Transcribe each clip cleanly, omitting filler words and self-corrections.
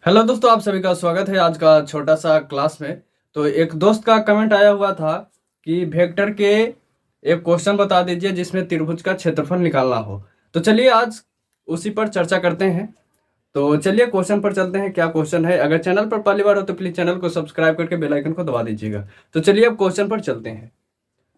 Hello दोस्तों, आप सभी का स्वागत है आज का छोटा सा क्लास में। तो एक दोस्त का कमेंट आया हुआ था कि वेक्टर के एक क्वेश्चन बता दीजिए जिसमें त्रिभुज का क्षेत्रफल निकालना हो। तो चलिए आज उसी पर चर्चा करते हैं। तो चलिए क्वेश्चन पर चलते हैं। क्या क्वेश्चन है? अगर चैनल पर पहली बार हो तो प्लीज चैनल को सब्सक्राइब करके बेल आइकन को दबा दीजिएगा। तो चलिए अब क्वेश्चन पर चलते हैं।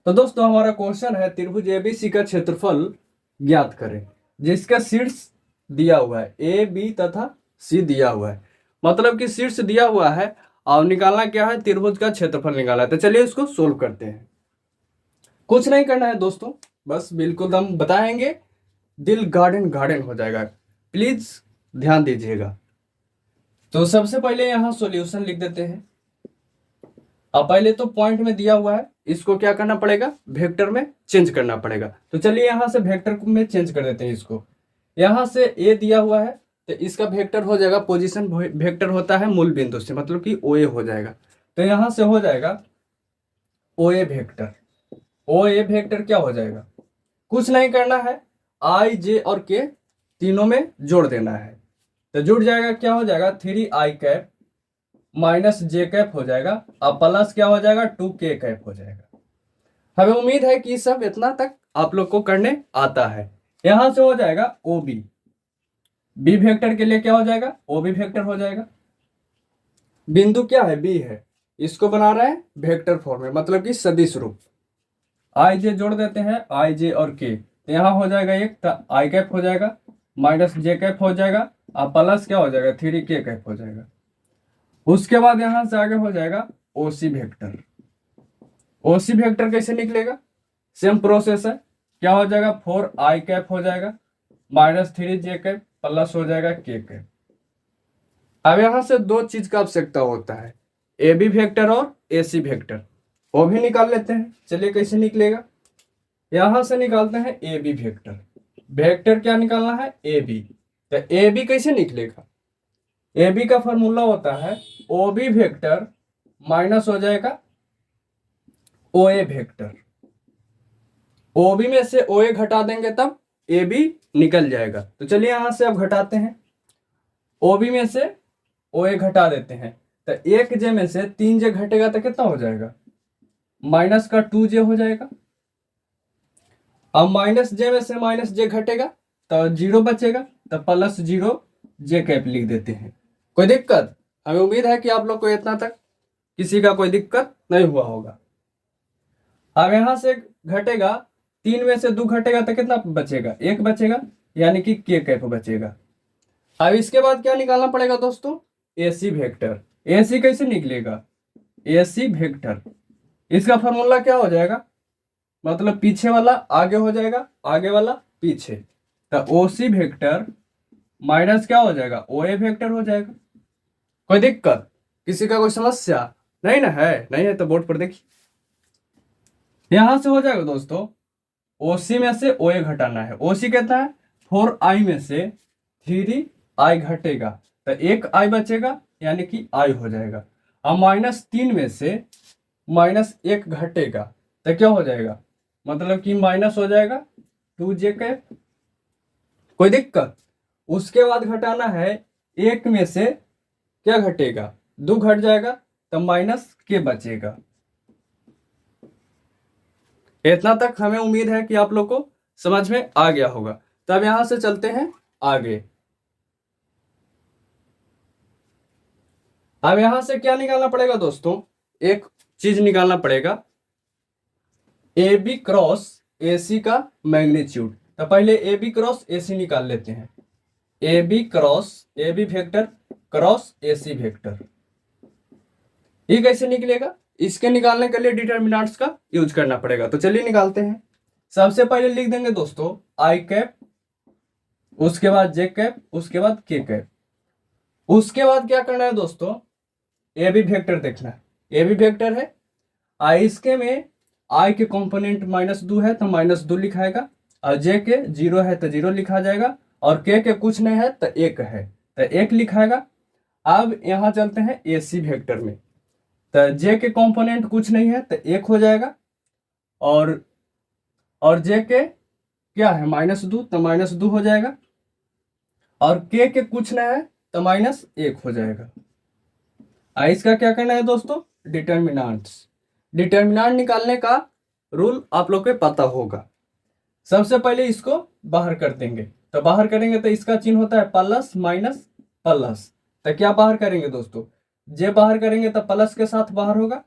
तो दोस्तों हमारा क्वेश्चन है त्रिभुज एबीसी का क्षेत्रफल ज्ञात करें, जिसका शीर्ष दिया हुआ है ए बी तथा सी दिया हुआ है। मतलब कि शीर्ष दिया हुआ है और निकालना क्या है, त्रिभुज का क्षेत्रफल निकालना है। तो चलिए इसको सोल्व करते हैं। कुछ नहीं करना है दोस्तों, बस बिल्कुल हम बताएंगे, दिल गार्डन गार्डन हो जाएगा। प्लीज ध्यान दीजिएगा। तो सबसे पहले यहाँ सॉल्यूशन लिख देते हैं। अब पहले तो पॉइंट में दिया हुआ है, इसको क्या करना पड़ेगा, वेक्टर में चेंज करना पड़ेगा। तो चलिए यहाँ से वेक्टर में चेंज कर देते हैं इसको। यहाँ से ए दिया हुआ है तो इसका वेक्टर हो जाएगा, पोजीशन वेक्टर होता है मूल बिंदु से, मतलब कि ओ ए हो जाएगा। तो यहाँ से हो जाएगा ओ ए वेक्टर। ओ ए वेक्टर क्या हो जाएगा, कुछ नहीं करना है, आई जे और के तीनों में जोड़ देना है। तो जुड़ जाएगा, क्या हो जाएगा, 3i कैप माइनस जे कैप हो जाएगा और प्लस क्या हो जाएगा, 2k कैप हो जाएगा। हमें उम्मीद है कि सब इतना तक आप लोग को करने आता है। यहां से हो जाएगा ओ बी, बी वेक्टर के लिए क्या हो जाएगा, ओ बी वेक्टर हो जाएगा। बिंदु क्या है, बी है, इसको बना रहे हैं वेक्टर फॉर्म में, मतलब कि सदिश रूप। आई जे जोड़ देते हैं, आई जे और के, तो यहाँ हो जाएगा एक, तो आई कैप हो जाएगा माइनस जे कैप हो जाएगा और प्लस क्या हो जाएगा, 3k कैप हो जाएगा। उसके बाद यहां से आगे हो जाएगा ओसी वेक्टर। ओसी वेक्टर कैसे निकलेगा, सेम प्रोसेस है। क्या हो जाएगा, 4i कैप हो जाएगा माइनस 3j कैप प्लस हो जाएगा k कैप। अब यहां से दो चीज का आवश्यकता होता है, ए बी वेक्टर और ए सी वेक्टर। वो भी निकाल लेते हैं। चलिए कैसे निकलेगा, यहां से निकालते हैं ए बी वेक्टर। वेक्टर क्या निकालना है, ए बी। तो ए बी कैसे निकलेगा, ए बी का फॉर्मूला होता है ओ बी वेक्टर माइनस हो जाएगा ओ ए वेक्टर। ओ बी में से ओ ए घटा देंगे तब ए बी निकल जाएगा। तो चलिए यहां से अब घटाते हैं, ओ बी में से ओ ए घटा देते हैं। तो एक जे में से 3j घटेगा तो कितना हो जाएगा, माइनस का 2j हो जाएगा। अब माइनस जे में से माइनस जे घटेगा तो 0 बचेगा, तो प्लस 0 जे कैप लिख देते हैं। कोई दिक्कत? हमें उम्मीद है कि आप लोग को इतना तक किसी का कोई दिक्कत नहीं हुआ होगा। अब यहां से घटेगा, 3 में से 2 घटेगा तो कितना बचेगा, 1 बचेगा, यानी कि के कैप बचेगा। अब इसके बाद क्या निकालना पड़ेगा दोस्तों, एसी वेक्टर। एसी कैसे निकलेगा, एसी वेक्टर, इसका फॉर्मूला क्या हो जाएगा, मतलब पीछे वाला आगे हो जाएगा, आगे वाला पीछे। तो ओसी वेक्टर माइनस क्या हो जाएगा, ओ ए वेक्टर हो जाएगा। कोई दिक्कत, किसी का कोई समस्या नहीं ना है? नहीं है तो बोर्ड पर देखिए। यहां से हो जाएगा दोस्तों, ओसी में से ओ ए घटाना है। ओसी कितना है, 4i में से 3i घटेगा तो 1i बचेगा, यानी कि i हो जाएगा। अब माइनस 3 में से माइनस 1 घटेगा तो क्या हो जाएगा, मतलब कि माइनस हो जाएगा 2j कैप। कोई दिक्कत? उसके बाद घटाना है, 1 में से क्या घटेगा, 2 घट जाएगा तो माइनस के बचेगा। इतना तक हमें उम्मीद है कि आप लोग को समझ में आ गया होगा। तो अब यहां से चलते हैं आगे। अब यहां से क्या निकालना पड़ेगा दोस्तों, एक चीज निकालना पड़ेगा, ए बी क्रॉस ए सी का मैग्नीट्यूड। तो पहले ए बी क्रॉस ए सी निकाल लेते हैं। A B cross A B vector cross A C vector, ये कैसे निकलेगा, इसके निकालने के लिए डिटर्मिनेंट्स का यूज करना पड़ेगा। तो चलिए निकालते हैं। सबसे पहले लिख देंगे दोस्तों आई कैप, उसके बाद जे कैप, उसके बाद के कैप। उसके बाद क्या करना है दोस्तों, ए बी वेक्टर देखना है। ए बी वेक्टर है, आई इसके में आई के कंपोनेंट -2 है तो -2 लिखाएगा, और जे के 0 है तो 0 लिखा जाएगा, और के कुछ नहीं है तो 1 है तो 1 लिखाएगा। अब यहां चलते हैं ए सी वेक्टर में। तो जे के कंपोनेंट कुछ नहीं है तो 1 हो जाएगा, और जे के क्या है, -2 तो -2 हो जाएगा, और के कुछ नहीं है तो -1 हो जाएगा। इसका क्या करना है दोस्तों, डिटर्मिनांट्स। डिटर्मिनांट निकालने का रूल आप लोग को पता होगा। सबसे पहले इसको बाहर कर देंगे, तो बाहर करेंगे तो इसका चिन्ह होता है प्लस माइनस प्लस। तो क्या बाहर करेंगे दोस्तों, जे बाहर करेंगे तो प्लस के साथ बाहर होगा,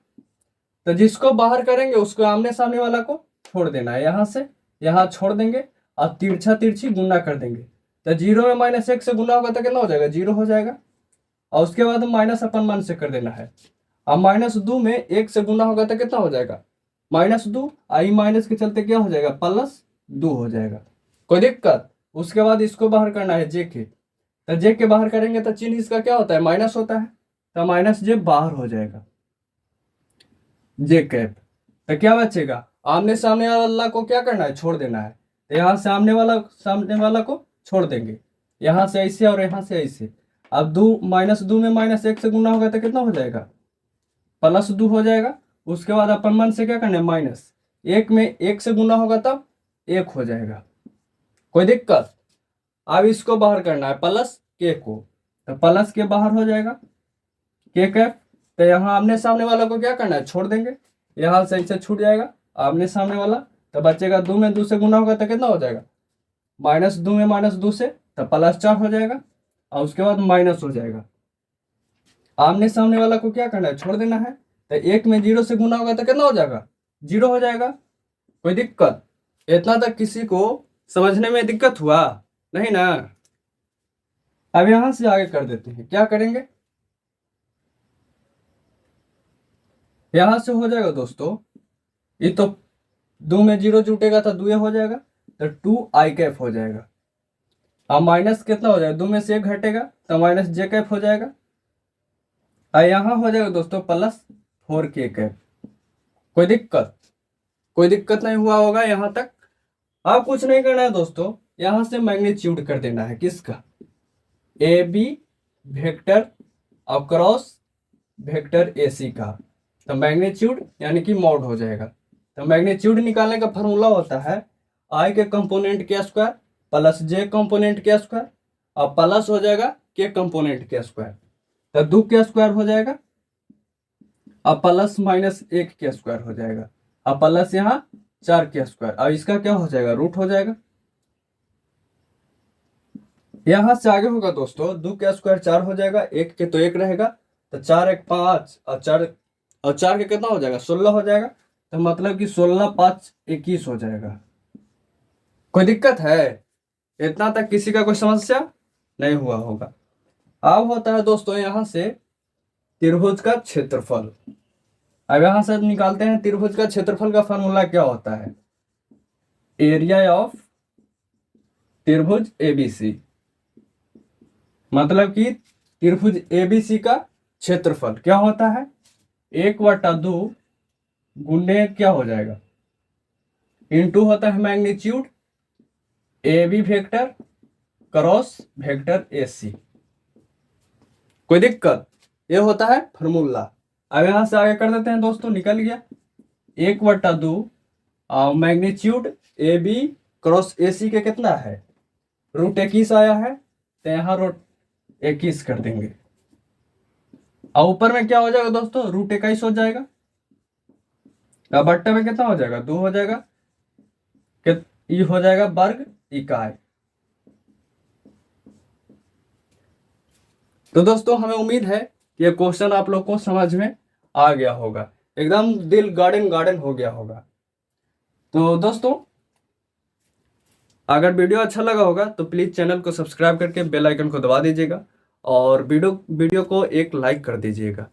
तो जिसको बाहर करेंगे उसको आमने सामने वाला को छोड़ देना है, यहाँ से यहाँ छोड़ देंगे और तिरछा तिरछी गुना कर देंगे। तो 0 में -1 से गुना होगा तो कितना हो जाएगा, 0 हो जाएगा। और उसके बाद माइनस अपन मन से कर देना है। अब -2 में 1 से गुना होगा तो कितना हो जाएगा, -2। आई माइनस के चलते क्या हो जाएगा, +2 हो जाएगा। कोई दिक्कत। उसके बाद इसको बाहर करना है जे के, तो जे के बाहर करेंगे तो चिन्ह इसका क्या होता है, माइनस होता है, तो -j बाहर हो जाएगा, जे कैप। तो क्या बचेगा, आमने सामने वाला को क्या करना है, छोड़ देना है। तो यहाँ से सामने वाला को छोड़ देंगे, यहाँ से ऐसे और यहाँ से ऐसे। अब -2 में -1 से गुना होगा तो कितना हो जाएगा, +2 हो जाएगा। उसके बाद अपन मन से क्या करना है, -1 में 1 से गुना होगा तब 1 हो जाएगा। कोई दिक्कत। अब इसको बाहर करना है प्लस के को, तो प्लस के बाहर हो जाएगा के कैप। तो यहाँ आमने सामने वाला को क्या करना है, छोड़ देंगे, यहाँ से ऐसे छूट जाएगा आमने सामने वाला। तो बचेगा 2 में 2 से गुना होगा तो कितना हो जाएगा, -2 में -2 से तो +4 हो जाएगा। और उसके बाद माइनस हो जाएगा, आमने सामने वाला को क्या करना है, छोड़ देना है। तो 1 में 0 से गुना होगा तो कितना हो जाएगा, 0 हो जाएगा। कोई दिक्कत। इतना तक किसी को समझने में दिक्कत हुआ नहीं ना। अब यहां से आगे कर देते हैं, क्या करेंगे, यहां से हो जाएगा दोस्तों, ये तो 2 में 0 जुटेगा तो 2 हो जाएगा, तो 2i कैप हो जाएगा। अब माइनस कितना हो जाएगा, 2 में से 1 घटेगा तो -j कैप हो जाएगा। और यहाँ हो जाएगा दोस्तों +4k कैप। कोई दिक्कत, कोई दिक्कत नहीं हुआ होगा यहाँ तक। अब कुछ नहीं करना है दोस्तों, यहाँ से मैग्नीट्यूड कर देना है किसका, ए बी वेक्टर और क्रॉस वेक्टर ए सी का। तो मैग्नीट्यूड यानी कि मॉड हो जाएगा। तो मैग्नीट्यूड निकालने का फॉर्मूला होता है आई के कंपोनेंट के स्क्वायर प्लस जे कंपोनेंट के स्क्वायर और प्लस हो जाएगा के कंपोनेंट के स्क्वायर। तो 2 के स्क्वायर हो जाएगा और प्लस -1 के स्क्वायर हो जाएगा और प्लस यहाँ 4 के स्क्वायर। अब इसका क्या हो जाएगा, रूट हो जाएगा। यहां से आगे होगा दोस्तों, 2 के स्क्वायर 4 हो जाएगा, 1 के तो 1 रहेगा, तो 4 1 5 और 4 के कितना हो जाएगा, 16 हो जाएगा। तो मतलब कि 16 5 21 हो जाएगा। कोई दिक्कत है, इतना तक किसी का कोई समस्या नहीं हुआ होगा। अब होता है दोस्तों यहां से त्रिभुज का क्षेत्रफल। अब यहां से निकालते हैं त्रिभुज का क्षेत्रफल का फॉर्मूला क्या होता है, एरिया ऑफ त्रिभुज एबीसी। मतलब कि त्रिभुज एबीसी का क्षेत्रफल क्या होता है, 1/2 गुणे क्या हो जाएगा, इनटू होता है magnitude A B vector cross vector A C. कोई दिक्कत, ये होता है फॉर्मूला। अब यहां से आगे कर देते हैं दोस्तों, निकल गया 1/2 और magnitude A B cross A C के कितना है, √21 आया है, तो यहाँ √21 कर देंगे। और ऊपर में क्या हो जाएगा दोस्तों, √21 हो जाएगा। अब बट्टे में कितना हो जाएगा, 2 हो जाएगा, ये हो जाएगा वर्ग इकाई। तो दोस्तों हमें उम्मीद है कि ये क्वेश्चन आप लोग को समझ में आ गया होगा, एकदम दिल गार्डन गार्डन हो गया होगा। तो दोस्तों अगर वीडियो अच्छा लगा होगा तो प्लीज चैनल को सब्सक्राइब करके बेल आइकन को दबा दीजिएगा और वीडियो को एक लाइक कर दीजिएगा।